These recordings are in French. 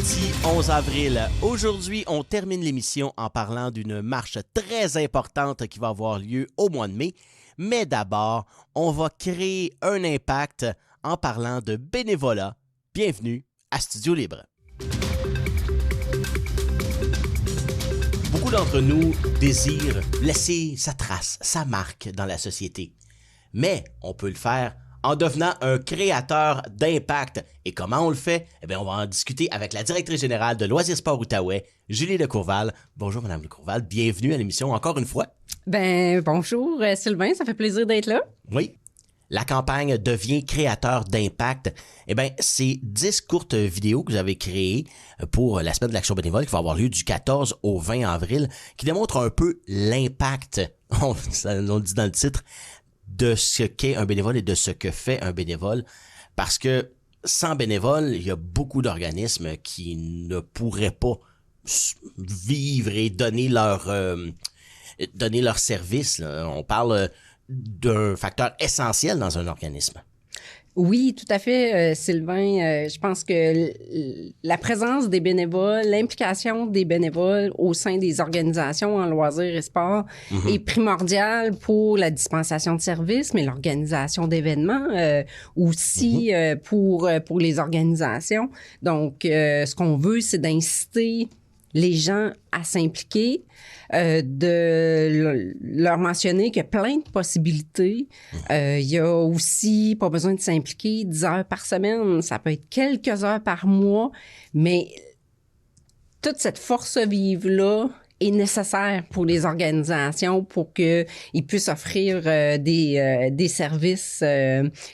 Mardi 11 avril. Aujourd'hui, on termine l'émission en parlant d'une marche très importante qui va avoir lieu au mois de mai. Mais d'abord, on va créer un impact en parlant de bénévolat. Bienvenue à Studio Libre. Beaucoup d'entre nous désirent laisser sa trace, sa marque dans la société. Mais on peut le faire en devenant un créateur d'impact. Et comment on le fait? Eh bien, on va en discuter avec la directrice générale de Loisirs Sport Outaouais, Julie Lecourval. Bonjour, Madame Lecourval. Bienvenue à l'émission encore une fois. Bonjour, Sylvain. Ça fait plaisir d'être là. Oui. La campagne Deviens créateur d'impact. Eh bien, c'est 10 courtes vidéos que vous avez créées pour la semaine de l'action bénévole qui va avoir lieu du 14 au 20 avril, qui démontrent un peu l'impact, on le dit dans le titre, de ce qu'est un bénévole et de ce que fait un bénévole. Parce que sans bénévole, il y a beaucoup d'organismes qui ne pourraient pas vivre et donner leur service. Là. On parle d'un facteur essentiel dans un organisme. Oui, tout à fait, Sylvain. Je pense que la présence des bénévoles, l'implication des bénévoles au sein des organisations en loisirs et sport est primordiale pour la dispensation de services, mais l'organisation d'événements aussi pour les organisations. Donc, ce qu'on veut, c'est d'inciter les gens à s'impliquer, de leur mentionner qu'il y a plein de possibilités. Il y a aussi pas besoin de s'impliquer 10 heures par semaine. Ça peut être quelques heures par mois, mais toute cette force vive-là est nécessaire pour les organisations pour qu'ils puissent offrir des services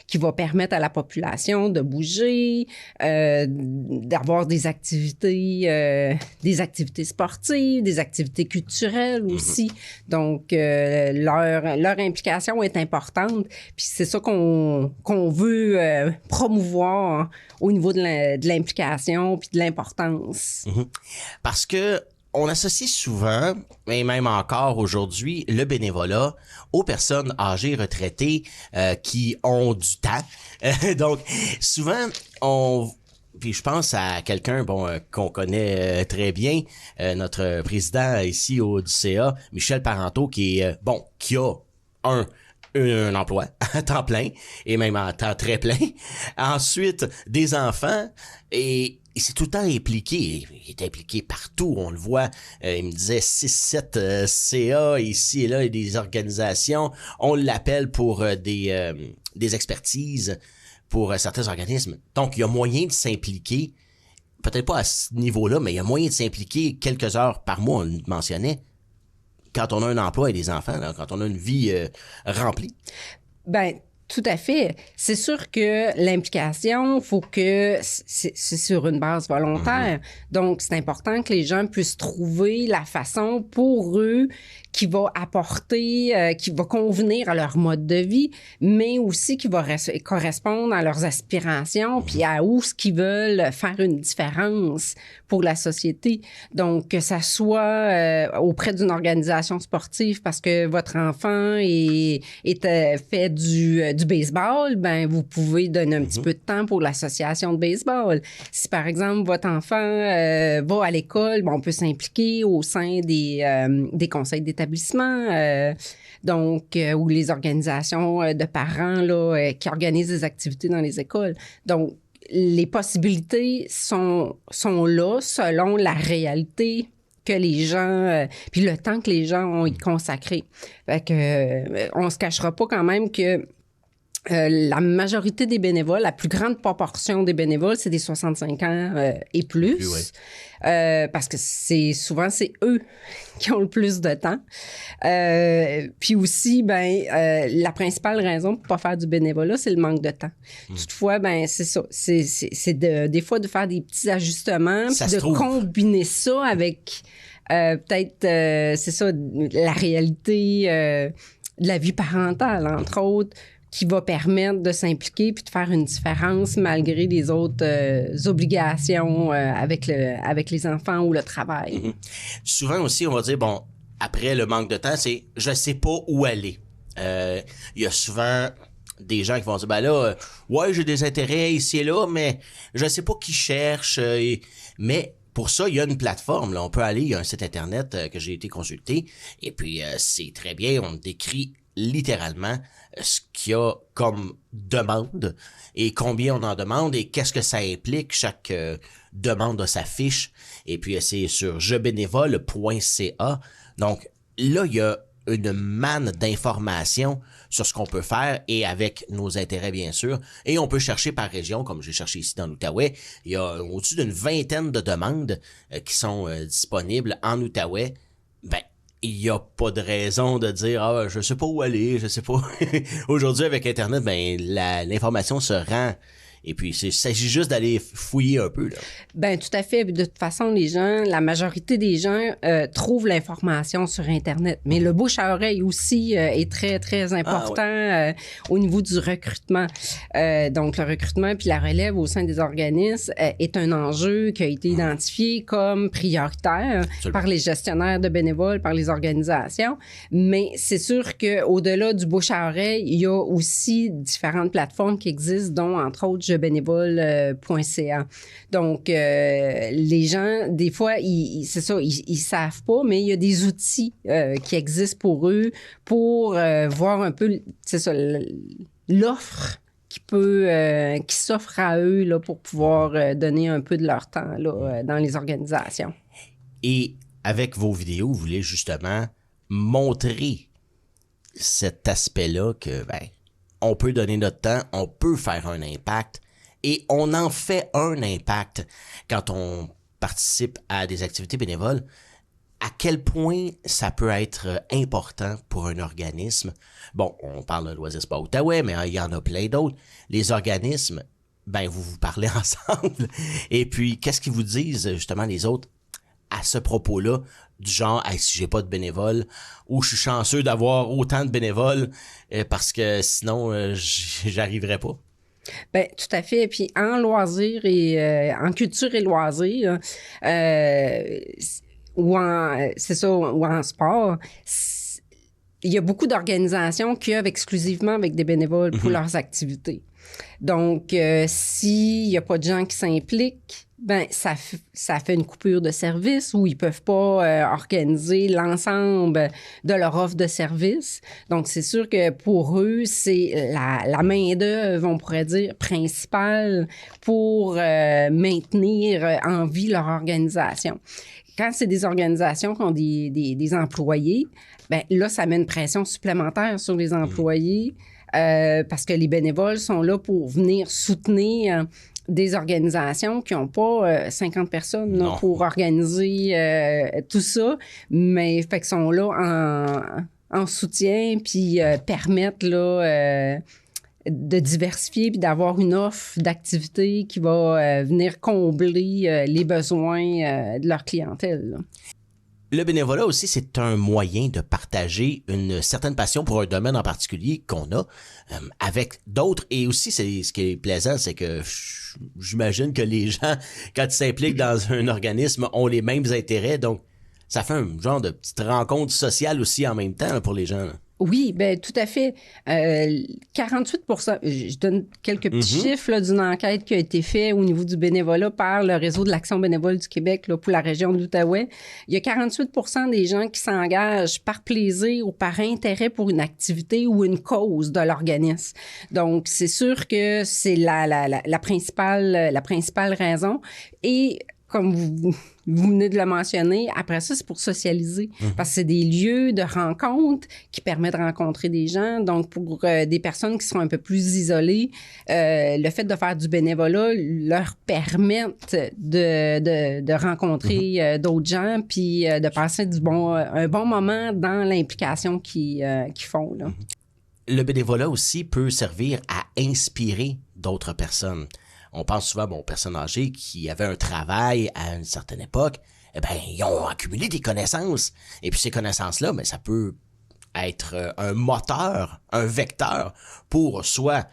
qui vont permettre à la population de bouger, d'avoir des activités sportives, des activités culturelles aussi. Donc, leur implication est importante. Puis c'est ça qu'on veut promouvoir au niveau de l'implication puis de l'importance. Parce que on associe souvent, et même encore aujourd'hui, le bénévolat aux personnes âgées retraitées qui ont du temps. Donc, souvent, puis je pense à quelqu'un qu'on connaît très bien, notre président ici au CA, Michel Parenteau, qui a un emploi à temps plein et même en temps très plein. Ensuite, des enfants et il s'est tout le temps impliqué. Il est impliqué partout, on le voit. Il me disait 6-7 CA ici et là et des organisations. On l'appelle pour des expertises pour certains organismes. Donc, il y a moyen de s'impliquer, peut-être pas à ce niveau-là, mais il y a moyen de s'impliquer quelques heures par mois, on le mentionnait, quand on a un emploi et des enfants, là, quand on a une vie remplie. Tout à fait. C'est sûr que l'implication, faut que c'est sur une base volontaire. Donc, c'est important que les gens puissent trouver la façon pour eux qui va apporter, qui va convenir à leur mode de vie, mais aussi qui va correspondre à leurs aspirations puis à où ce qu'ils veulent faire une différence pour la société. Donc, que ça soit auprès d'une organisation sportive parce que votre enfant fait du baseball, ben vous pouvez donner un petit peu de temps pour l'association de baseball. Si, par exemple, votre enfant va à l'école, on peut s'impliquer au sein des conseils d'établissement, ou les organisations de parents là, qui organisent des activités dans les écoles. Donc, les possibilités sont là selon la réalité que les gens, puis le temps que les gens ont y consacré. Fait que, on se cachera pas quand même que la majorité des bénévoles, la plus grande proportion des bénévoles, c'est des 65 ans et plus. Oui. Parce que c'est eux qui ont le plus de temps. Puis aussi, la principale raison pour pas faire du bénévolat, c'est le manque de temps. Toutefois, c'est ça. C'est des fois de faire des petits ajustements, puis de combiner ça avec c'est ça, la réalité de la vie parentale, entre autres, qui va permettre de s'impliquer puis de faire une différence malgré les autres obligations avec les enfants ou le travail. Souvent aussi, on va dire, après le manque de temps, c'est « je sais pas où aller ». Il y a souvent des gens qui vont dire, ouais, j'ai des intérêts ici et là, mais je sais pas qui cherche, Mais pour ça, il y a une plateforme. Là. On peut aller, il y a un site Internet que j'ai été consulté. Et puis, c'est très bien. On décrit littéralement ce qu'il y a comme demande et combien on en demande et qu'est-ce que ça implique. Chaque demande a sa fiche. Et puis, c'est sur jebénévole.ca. Donc, là, il y a une manne d'informations sur ce qu'on peut faire et avec nos intérêts, bien sûr. Et on peut chercher par région, comme j'ai cherché ici dans l'Outaouais. Il y a au-dessus d'une vingtaine de demandes qui sont disponibles en Outaouais. Ben, il n'y a pas de raison de dire « Ah, je sais pas où aller, je sais pas. » Aujourd'hui, avec Internet, ben l'information se rend. Et puis, il s'agit juste d'aller fouiller un peu, là. Ben tout à fait. De toute façon, la majorité des gens trouvent l'information sur Internet. Mais le bouche à oreille aussi est très, très important au niveau du recrutement. Donc, le recrutement puis la relève au sein des organismes est un enjeu qui a été identifié comme prioritaire par les gestionnaires de bénévoles, par les organisations. Mais c'est sûr qu'au-delà du bouche à oreille, il y a aussi différentes plateformes qui existent, dont, entre autres, jebénévole.ca. Donc, les gens, des fois, c'est ça, ils savent pas, mais il y a des outils qui existent pour eux pour voir un peu, c'est ça, l'offre qui s'offre à eux là, pour pouvoir donner un peu de leur temps là, dans les organisations. Et avec vos vidéos, vous voulez justement montrer cet aspect-là que, ben, on peut donner notre temps, on peut faire un impact et on en fait un impact quand on participe à des activités bénévoles. À quel point ça peut être important pour un organisme. Bon, on parle de Loisirs Sport Outaouais, mais il y en a plein d'autres. Les organismes, ben, vous parlez ensemble. Et puis, qu'est-ce qu'ils vous disent, justement, les autres, à ce propos-là, du genre, hey, si j'ai pas de bénévoles, ou je suis chanceux d'avoir autant de bénévoles, parce que sinon, j'arriverais pas. Ben tout à fait. Puis en loisirs et en culture et loisirs, ou en sport, il y a beaucoup d'organisations qui œuvrent exclusivement avec des bénévoles pour leurs activités. Donc, s'il n'y a pas de gens qui s'impliquent, ben ça fait une coupure de service où ils peuvent pas organiser l'ensemble de leur offre de service. Donc, c'est sûr que pour eux, c'est la main-d'œuvre, on pourrait dire, principale pour maintenir en vie leur organisation. Quand c'est des organisations qui ont des employés, ben là, ça met une pression supplémentaire sur les employés parce que les bénévoles sont là pour venir soutenir des organisations qui n'ont pas 50 personnes là, pour organiser tout ça, mais fait qu'ils sont là en soutien puis permettent là, de diversifier puis d'avoir une offre d'activité qui va venir combler les besoins de leur clientèle, là. Le bénévolat aussi, c'est un moyen de partager une certaine passion pour un domaine en particulier qu'on a avec d'autres. Et aussi, ce qui est plaisant, c'est que j'imagine que les gens, quand ils s'impliquent dans un organisme, ont les mêmes intérêts. Donc, ça fait un genre de petite rencontre sociale aussi en même temps là, pour les gens, là. Oui, ben tout à fait. 48%, je donne quelques petits chiffres là, d'une enquête qui a été faite au niveau du bénévolat par le Réseau de l'Action bénévole du Québec là, pour la région de l'Outaouais. Il y a 48% des gens qui s'engagent par plaisir ou par intérêt pour une activité ou une cause de l'organisme. Donc, c'est sûr que c'est la principale raison. Et comme vous venez de le mentionner, après ça, c'est pour socialiser. Parce que c'est des lieux de rencontre qui permettent de rencontrer des gens. Donc, pour des personnes qui sont un peu plus isolées, le fait de faire du bénévolat leur permet de rencontrer d'autres gens puis de passer un bon moment dans l'implication qu'ils font, là. Le bénévolat aussi peut servir à inspirer d'autres personnes. On pense souvent aux personnes âgées qui avaient un travail à une certaine époque. Eh ben, ils ont accumulé des connaissances. Et puis ces connaissances-là, ben, ça peut être un moteur, un vecteur pour soit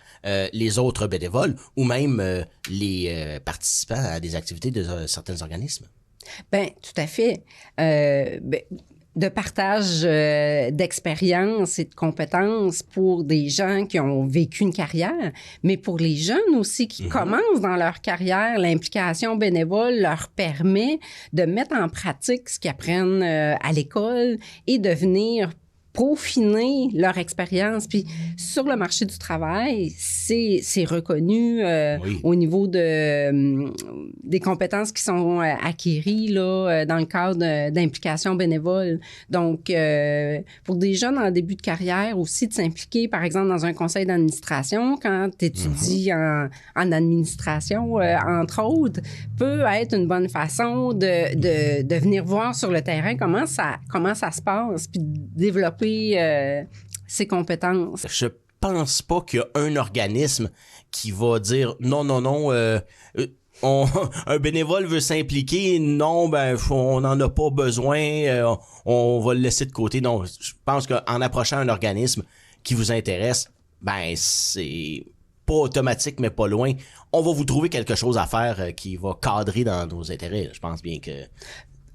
les autres bénévoles ou même les participants à des activités de certains organismes. Ben tout à fait. de partage d'expériences et de compétences pour des gens qui ont vécu une carrière, mais pour les jeunes aussi qui commencent dans leur carrière, l'implication bénévole leur permet de mettre en pratique ce qu'ils apprennent à l'école et de venir peaufiner leur expérience. Puis sur le marché du travail, c'est reconnu au niveau des compétences qui sont acquises là, dans le cadre d'implication bénévole. Donc, pour des jeunes en début de carrière aussi, de s'impliquer, par exemple, dans un conseil d'administration, quand tu étudies en administration, entre autres, peut être une bonne façon de venir voir sur le terrain comment ça se passe, puis de développer ses compétences. Je pense pas qu'il y a un organisme qui va dire non, un bénévole veut s'impliquer, non, on n'en a pas besoin, on va le laisser de côté. Non, je pense qu'en approchant un organisme qui vous intéresse, c'est pas automatique, mais pas loin. On va vous trouver quelque chose à faire qui va cadrer dans nos intérêts. Je pense bien que...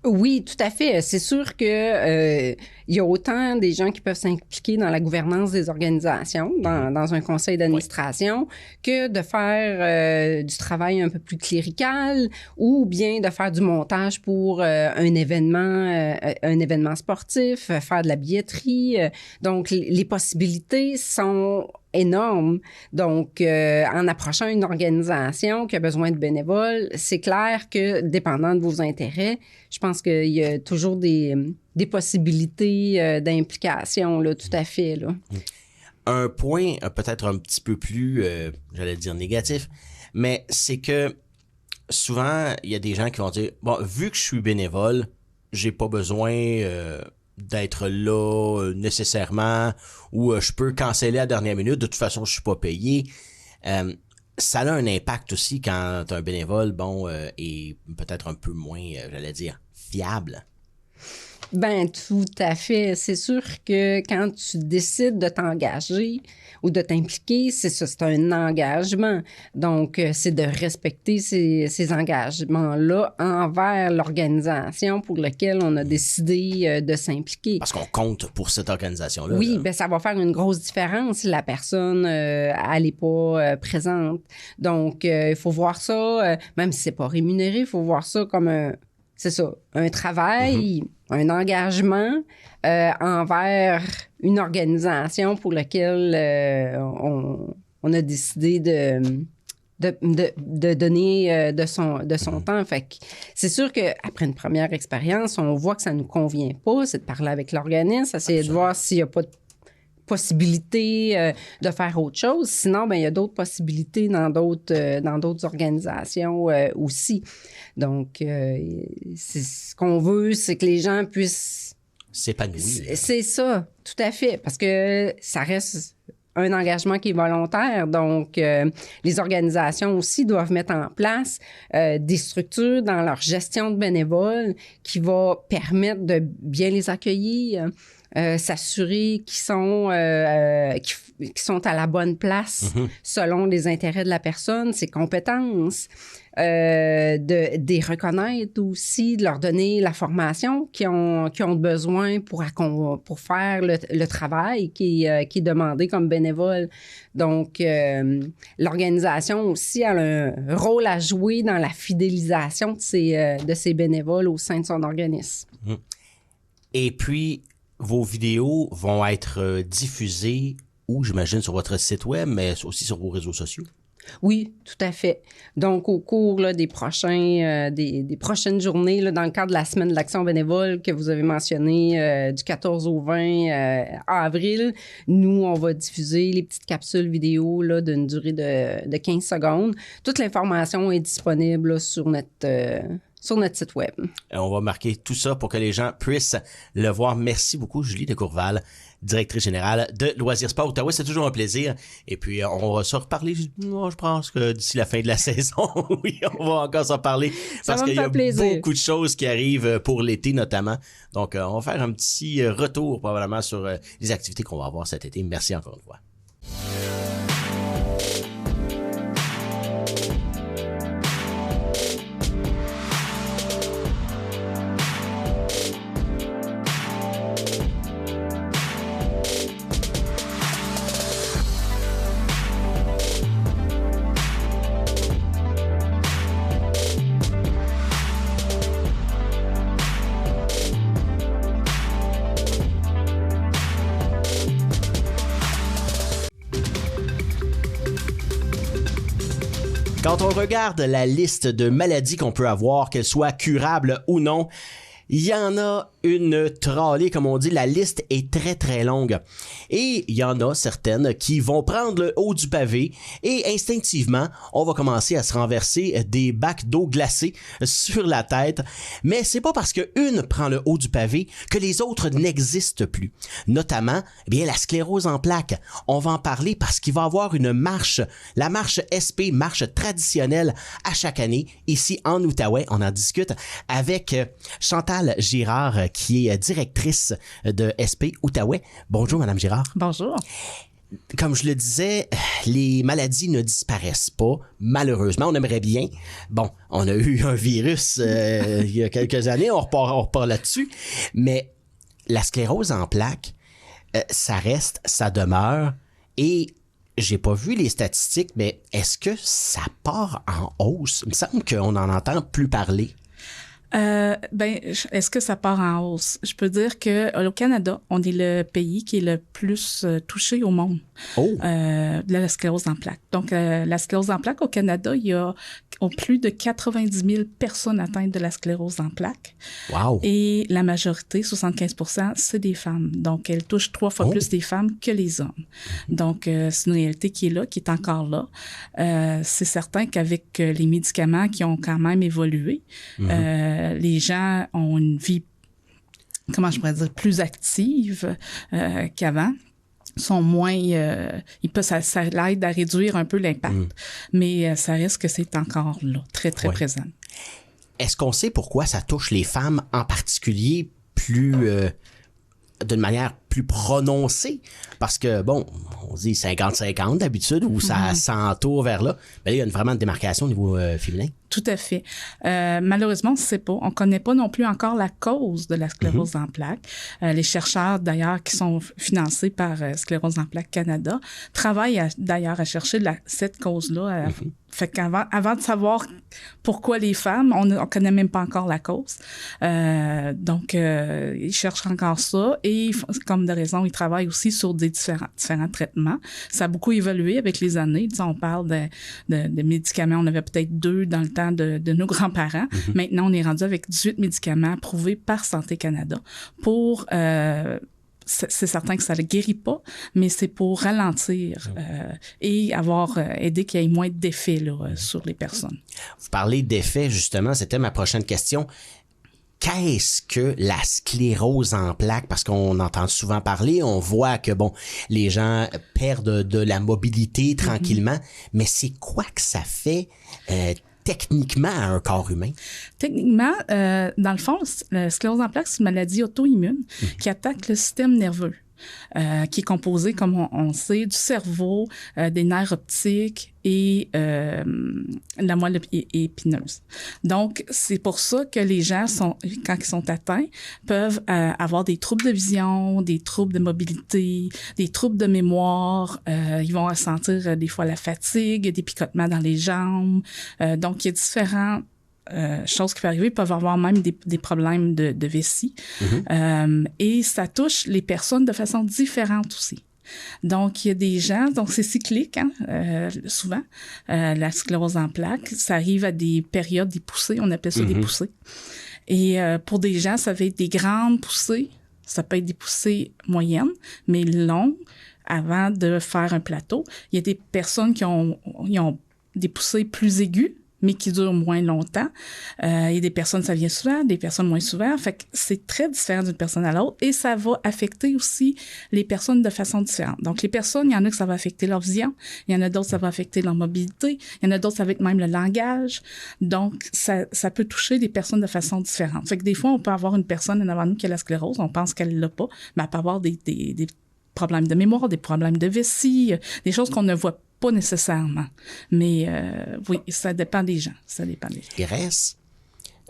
Oui, tout à fait. C'est sûr que il y a autant des gens qui peuvent s'impliquer dans la gouvernance des organisations, dans un conseil d'administration, que de faire du travail un peu plus clérical ou bien de faire du montage pour un événement sportif, faire de la billetterie. Donc, les possibilités sont énorme. Donc, en approchant une organisation qui a besoin de bénévoles, c'est clair que, dépendant de vos intérêts, je pense qu'il y a toujours des possibilités d'implication, là, tout à fait, là. Un point peut-être un petit peu plus, j'allais dire négatif, mais c'est que souvent, il y a des gens qui vont dire, bon, vu que je suis bénévole, j'ai pas besoin... d'être là nécessairement ou je peux canceller à la dernière minute, de toute façon je suis pas payé. Ça a un impact aussi quand un bénévole est peut-être un peu moins, j'allais dire, fiable. Tout à fait. C'est sûr que quand tu décides de t'engager ou de t'impliquer, c'est ça, c'est un engagement. Donc, c'est de respecter ces engagements-là envers l'organisation pour laquelle on a décidé de s'impliquer. Parce qu'on compte pour cette organisation-là. Oui, là. Ça va faire une grosse différence si la personne, elle n'est pas présente. Donc, il faut voir ça, même si c'est pas rémunéré, il faut voir ça comme un travail, un engagement envers une organisation pour laquelle on a décidé de donner de son temps. Fait que c'est sûr qu'après une première expérience, on voit que ça ne nous convient pas, c'est de parler avec l'organisme, essayer de voir s'il n'y a pas de possibilité de faire autre chose. Sinon, il y a d'autres possibilités dans d'autres organisations aussi. Donc, ce qu'on veut, c'est que les gens puissent s'épanouir. C'est ça, tout à fait, parce que ça reste un engagement qui est volontaire. Donc, les organisations aussi doivent mettre en place des structures dans leur gestion de bénévoles qui va permettre de bien les accueillir, s'assurer qu'ils sont à la bonne place selon les intérêts de la personne, ses compétences, de les reconnaître aussi, de leur donner la formation qu'ils ont besoin pour faire le travail qui est demandé comme bénévole. Donc, l'organisation aussi a un rôle à jouer dans la fidélisation de ses bénévoles au sein de son organisme. Et puis, vos vidéos vont être diffusées où, j'imagine, sur votre site web, mais aussi sur vos réseaux sociaux? Oui, tout à fait. Donc, au cours là, des prochaines journées, là, dans le cadre de la semaine de l'action bénévole que vous avez mentionné du 14 au 20 avril, nous, on va diffuser les petites capsules vidéo là, d'une durée de 15 secondes. Toute l'information est disponible là, sur notre site web. On va marquer tout ça pour que les gens puissent le voir. Merci beaucoup, Julie de Courval, directrice générale de Loisirs Sport Outaouais. C'est toujours un plaisir. Et puis, on va se reparler. Je pense que d'ici la fin de la saison, oui, on va encore s'en parler. Parce qu'il y a beaucoup de choses qui arrivent pour l'été, notamment. Donc, on va faire un petit retour, probablement, sur les activités qu'on va avoir cet été. Merci encore une fois. Quand on regarde la liste de maladies qu'on peut avoir, qu'elles soient curables ou non, il y en a une trolley, comme on dit. La liste est très, très longue. Et il y en a certaines qui vont prendre le haut du pavé et instinctivement, on va commencer à se renverser des bacs d'eau glacée sur la tête. Mais c'est pas parce qu'une prend le haut du pavé que les autres n'existent plus. Notamment, eh bien, la sclérose en plaques. On va en parler parce qu'il va y avoir une marche, la marche SP, marche traditionnelle à chaque année, ici en Outaouais. On en discute avec Chantal Girard, qui est directrice de SP Outaouais. Bonjour, Madame Girard. Bonjour. Comme je le disais, les maladies ne disparaissent pas. Malheureusement, on aimerait bien. Bon, on a eu un virus il y a quelques années, on repart là-dessus. Mais la sclérose en plaques, ça reste, ça demeure. Et j'ai pas vu les statistiques, mais est-ce que ça part en hausse? Il me semble qu'on en entend plus parler. Est-ce que ça part en hausse? Je peux dire que au Canada, on est le pays qui est le plus touché au monde de la sclérose en plaques. Donc, la sclérose en plaques au Canada, il y a plus de 90 000 personnes atteintes de la sclérose en plaques. Wow! Et la majorité, 75%, c'est des femmes. Donc, elle touche 3 fois plus des femmes que les hommes. Donc, c'est une réalité qui est là, qui est encore là. C'est certain qu'avec les médicaments qui ont quand même évolué, les gens ont une vie, comment je pourrais dire, plus active qu'avant. Sont moins, ça l'aide à réduire un peu l'impact, mais ça reste que c'est encore là, très, très présent. Est-ce qu'on sait pourquoi ça touche les femmes en particulier plus, d'une manière plus prononcée? Parce que, bon, on dit 50-50 d'habitude, ou ça s'entoure vers là. Mais là, il y a vraiment une démarcation au niveau féminin. Tout à fait. Malheureusement, on ne sait pas. On ne connaît pas non plus encore la cause de la sclérose en plaques. Les chercheurs, d'ailleurs, qui sont financés par Sclérose en plaques Canada, travaillent d'ailleurs à chercher cette cause-là. Fait qu'avant de savoir pourquoi les femmes, on ne connaît même pas encore la cause. Donc, ils cherchent encore ça. Et comme de raison, ils travaillent aussi sur des différents traitements. Ça a beaucoup évolué avec les années. Disons, on parle de médicaments. On avait peut-être 2 dans le temps de nos grands-parents. Maintenant, on est rendu avec 18 médicaments approuvés par Santé Canada pour... c'est certain que ça ne le guérit pas, mais c'est pour ralentir et aider qu'il y ait moins d'effets sur les personnes. Vous parlez d'effets, justement, c'était ma prochaine question. Qu'est-ce que la sclérose en plaques? Parce qu'on entend souvent parler, on voit que, bon, les gens perdent de la mobilité tranquillement, mais c'est quoi que ça fait techniquement à un corps humain? Techniquement, dans le fond, la sclérose en plaques, c'est une maladie auto-immune qui attaque le système nerveux, qui est composé, comme on sait, du cerveau, des nerfs optiques et la moelle épineuse. Donc, c'est pour ça que les gens, quand ils sont atteints, peuvent avoir des troubles de vision, des troubles de mobilité, des troubles de mémoire. Ils vont ressentir des fois la fatigue, des picotements dans les jambes. Donc, il y a différents choses qui peuvent arriver. Ils peuvent avoir même des problèmes de vessie. Et ça touche les personnes de façon différente aussi. Donc, il y a des gens, donc c'est cyclique, souvent, la sclérose en plaques. Ça arrive à des périodes, des poussées, on appelle ça des poussées. Et pour des gens, ça va être des grandes poussées, ça peut être des poussées moyennes, mais longues, avant de faire un plateau. Il y a des personnes qui ont des poussées plus aiguës, mais qui durent moins longtemps. Il y a des personnes, ça vient souvent, des personnes moins souvent. Fait que c'est très différent d'une personne à l'autre et ça va affecter aussi les personnes de façon différente. Donc, les personnes, il y en a que ça va affecter leur vision, il y en a d'autres, ça va affecter leur mobilité, il y en a d'autres avec même le langage. Donc, ça peut toucher les personnes de façon différente. Fait que des fois, on peut avoir une personne devant nous qui a la sclérose, on pense qu'elle l'a pas, mais elle peut avoir des problèmes de mémoire, des problèmes de vessie, des choses qu'on ne voit pas nécessairement. Mais oui, ça dépend des gens. Ça dépend des gens. Il reste,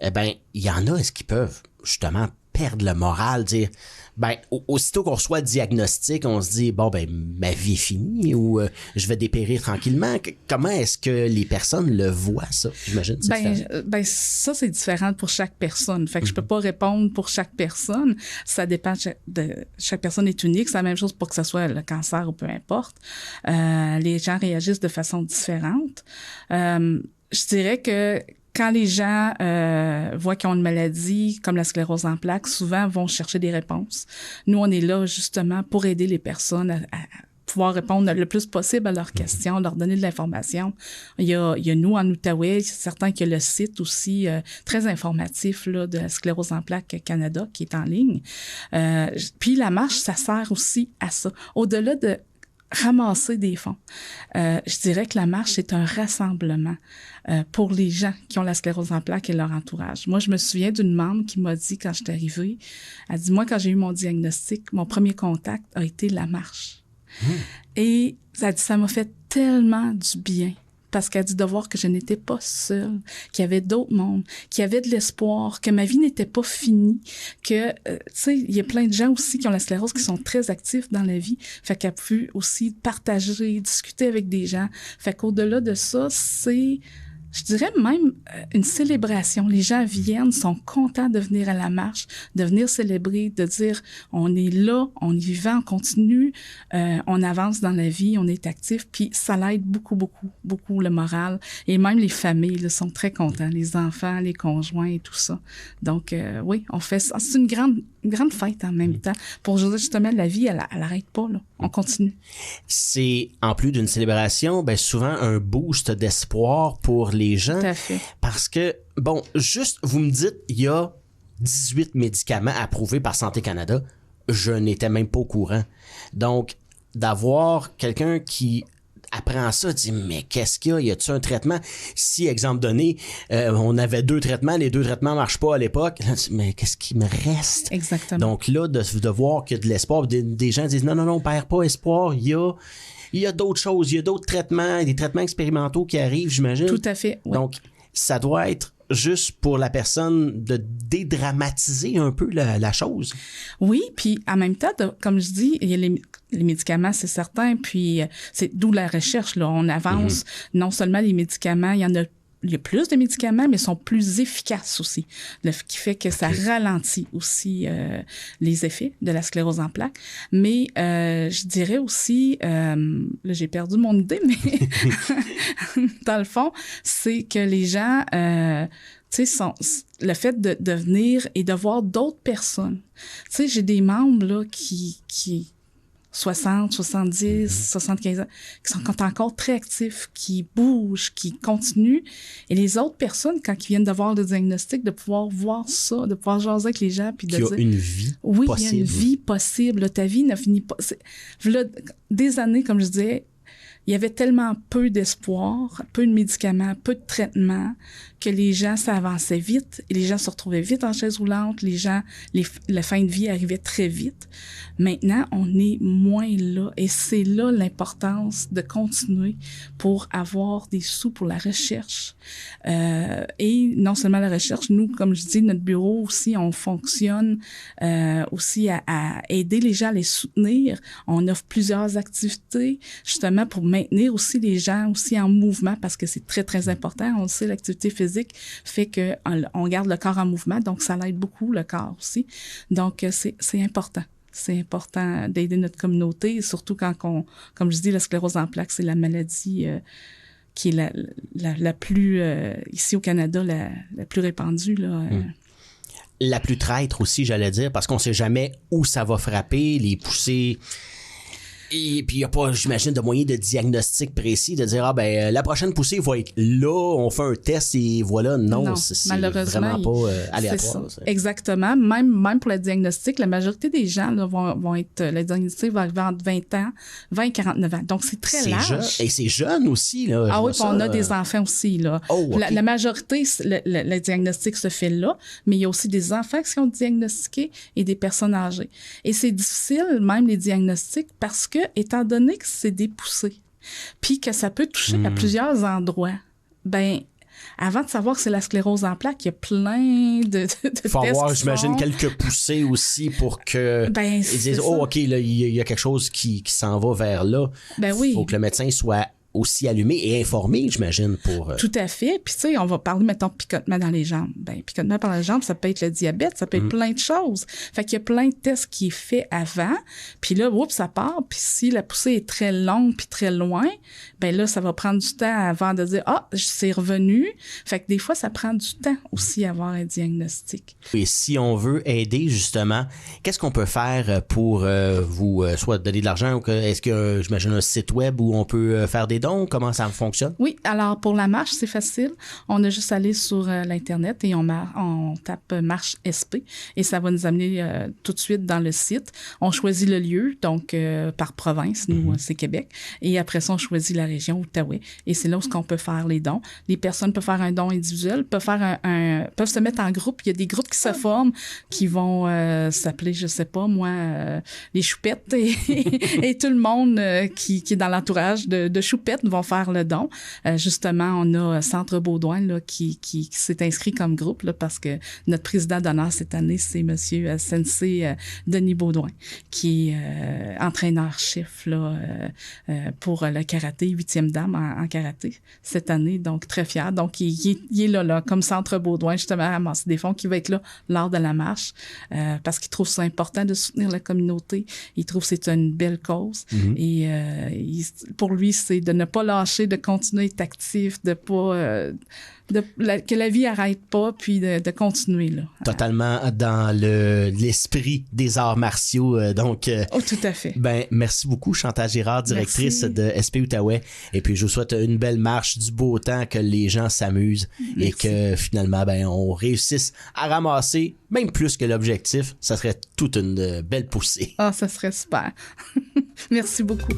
il y en a, est-ce qu'ils peuvent justement perdre le moral, dire, ben, aussitôt qu'on reçoit le diagnostic, on se dit, bon, ben, ma vie est finie ou je vais dépérir tranquillement. Comment est-ce que les personnes le voient, ça? J'imagine. Ben, ça, c'est différent pour chaque personne. Fait que je peux pas répondre pour chaque personne. Ça dépend chaque personne est unique. C'est la même chose pour que ce soit le cancer ou peu importe. Les gens réagissent de façon différente. Je dirais que quand les gens voient qu'ils ont une maladie comme la sclérose en plaques, souvent vont chercher des réponses. Nous, on est là justement pour aider les personnes à pouvoir répondre le plus possible à leurs questions, leur donner de l'information. Il y a nous en Outaouais, c'est certain qu'il y a le site aussi très informatif là, de la sclérose en plaques Canada qui est en ligne. Puis la marche, ça sert aussi à ça. Au-delà de ramasser des fonds. Je dirais que la marche, c'est un rassemblement pour les gens qui ont la sclérose en plaques et leur entourage. Moi, je me souviens d'une membre qui m'a dit, quand je suis arrivée, elle dit, moi, quand j'ai eu mon diagnostic, mon premier contact a été la marche. Et ça m'a fait tellement du bien. Parce qu'elle dit de voir que je n'étais pas seule, qu'il y avait d'autres mondes, qu'il y avait de l'espoir, que ma vie n'était pas finie, que, tu sais, il y a plein de gens aussi qui ont la sclérose qui sont très actifs dans la vie. Fait qu'elle a pu aussi partager, discuter avec des gens. Fait qu'au-delà de ça, c'est, je dirais même une célébration. Les gens viennent, sont contents de venir à la marche, de venir célébrer, de dire on est là, on est vivant, on continue, on avance dans la vie, on est actif, puis ça l'aide beaucoup, beaucoup, beaucoup le moral. Et même les familles là, sont très contents, les enfants, les conjoints et tout ça. Donc oui, on fait ça. C'est une grande fête en même temps. Pour justement, la vie, elle arrête pas, là. On continue. C'est, en plus d'une célébration, ben souvent un boost d'espoir pour les gens. Tout à fait. Parce que, bon, juste, vous me dites, il y a 18 médicaments approuvés par Santé Canada. Je n'étais même pas au courant. Donc, d'avoir quelqu'un qui apprend ça, dit, mais qu'est-ce qu'il y a? Y a-t-il un traitement? Si, exemple donné, on avait 2 traitements, les 2 traitements marchent pas à l'époque, mais qu'est-ce qui me reste? Exactement. Donc là, de voir qu'il y a de l'espoir, des gens disent, non, on perd pas espoir, il y a d'autres choses, il y a d'autres traitements, des traitements expérimentaux qui arrivent, j'imagine. Tout à fait, oui. Donc, ça doit être juste pour la personne de dédramatiser un peu la chose. Oui, puis en même temps, comme je dis, il y a les médicaments, c'est certain, puis c'est d'où la recherche, là. On avance non seulement les médicaments, il y a plus de médicaments, mais ils sont plus efficaces aussi, qui fait que ça ralentit aussi les effets de la sclérose en plaques. Mais je dirais aussi, là j'ai perdu mon idée, mais dans le fond, c'est que les gens, tu sais, le fait de venir et de voir d'autres personnes. Tu sais, j'ai des membres là qui 60, 70, 75 ans, qui sont encore très actifs, qui bougent, qui continuent. Et les autres personnes, quand ils viennent de voir le diagnostic, de pouvoir voir ça, de pouvoir jaser avec les gens, puis de dire... Il y a une vie oui, possible. Il y a une vie possible. Là, ta vie ne finit pas... Là, des années, comme je disais, il y avait tellement peu d'espoir, peu de médicaments, peu de traitements, que les gens, ça avançait vite. Et les gens se retrouvaient vite en chaise roulante. Les gens, la fin de vie arrivait très vite. Maintenant, on est moins là. Et c'est là l'importance de continuer pour avoir des sous pour la recherche. Et non seulement la recherche, nous, comme je dis, notre bureau aussi, on fonctionne aussi à aider les gens, à les soutenir. On offre plusieurs activités, justement, pour maintenir aussi les gens aussi en mouvement, parce que c'est très, très important. On le sait, l'activité physique fait qu'on garde le corps en mouvement, donc ça l'aide beaucoup, le corps aussi. Donc, c'est important. C'est important d'aider notre communauté, surtout quand comme je dis, la sclérose en plaques, c'est la maladie qui est la plus, ici au Canada, la plus répandue, là. La plus traître aussi, j'allais dire, parce qu'on sait jamais où ça va frapper, les poussées. Et puis, il n'y a pas, j'imagine, de moyen de diagnostic précis, de dire, la prochaine poussée va être là, on fait un test et voilà. Non, c'est vraiment pas aléatoire. Ça. Exactement. Même pour le diagnostic, la majorité des gens là, vont être, le diagnostic va arriver entre 20 et 49 ans. Donc, c'est très large. Et c'est jeune aussi, là. Ah oui, puis on a des enfants aussi, là. Oh, okay. La majorité, le diagnostic se fait là, mais il y a aussi des enfants qui sont diagnostiqués et des personnes âgées. Et c'est difficile, même les diagnostics, parce que étant donné que c'est des poussées, puis que ça peut toucher à plusieurs endroits, ben avant de savoir que c'est la sclérose en plaques, il y a plein de faut tests avoir, qui j'imagine, sont... quelques poussées aussi pour que Ben, ils c'est disent ça. oh, OK, là, il y a quelque chose qui s'en va vers là. Ben oui. Faut que le médecin soit aussi allumé et informé, j'imagine, pour... Tout à fait. Puis, tu sais, on va parler, mettons, picotement dans les jambes. Ben, picotement par les jambes, ça peut être le diabète, ça peut être plein de choses. Fait qu'il y a plein de tests qui est fait avant. Puis là, oups, ça part. Puis si la poussée est très longue puis très loin, ben là, ça va prendre du temps avant de dire, ah, c'est revenu. Fait que des fois, ça prend du temps aussi à avoir un diagnostic. Et si on veut aider, justement, qu'est-ce qu'on peut faire pour vous soit donner de l'argent ou est-ce que, j'imagine, un site web où on peut faire des dons? Comment ça fonctionne? Oui, alors pour la marche, c'est facile. On a juste à aller sur l'Internet et on tape Marche SP et ça va nous amener tout de suite dans le site. On choisit le lieu, donc par province, nous, c'est Québec. Et après ça, on choisit la région, Outaouais. Et c'est là où on peut faire les dons. Les personnes peuvent faire un don individuel, peuvent se mettre en groupe. Il y a des groupes qui se forment qui vont s'appeler, je sais pas, moi, les choupettes et tout le monde qui est dans l'entourage de choupettes vont faire le don. Justement, on a Centre Baudouin là, qui s'est inscrit comme groupe là, parce que notre président d'honneur cette année, c'est Monsieur Sensei Denis Baudouin, qui est entraîneur-chef là, pour le karaté, 8e dame en karaté cette année, donc très fier. Donc, il est là, comme Centre Baudouin, justement, à ramasser des fonds, qui va être là lors de la marche, parce qu'il trouve ça important de soutenir la communauté. Il trouve que c'est une belle cause. Et pour lui, c'est de ne pas lâcher, de continuer à être actif, de pas... que la vie n'arrête pas, puis de continuer. Là. Totalement dans l'esprit des arts martiaux. Oh, tout à fait. Ben, merci beaucoup, Chantal Girard, directrice de SP Outaouais. Et puis, je vous souhaite une belle marche, du beau temps, que les gens s'amusent et que finalement, ben, on réussisse à ramasser, même plus que l'objectif. Ça serait toute une belle poussée. Ah, ça serait super. Merci beaucoup.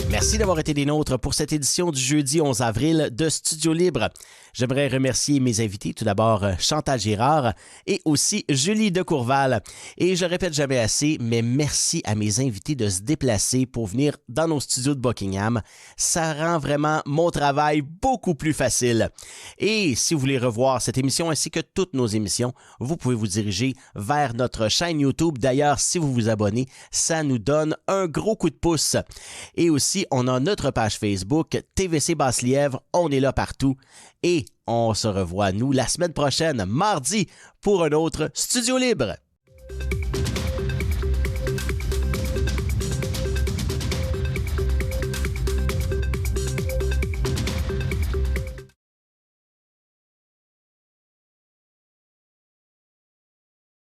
Merci d'avoir été des nôtres pour cette édition du jeudi 11 avril de Studio Libre. J'aimerais remercier mes invités, tout d'abord Chantal Girard et aussi Julie Decourval. Et je répète jamais assez, mais merci à mes invités de se déplacer pour venir dans nos studios de Buckingham. Ça rend vraiment mon travail beaucoup plus facile. Et si vous voulez revoir cette émission ainsi que toutes nos émissions, vous pouvez vous diriger vers notre chaîne YouTube. D'ailleurs, si vous vous abonnez, ça nous donne un gros coup de pouce. Et aussi, on a notre page Facebook, TVC Basse-Lièvre, on est là partout. Et on se revoit, nous, la semaine prochaine, mardi, pour un autre Studio Libre.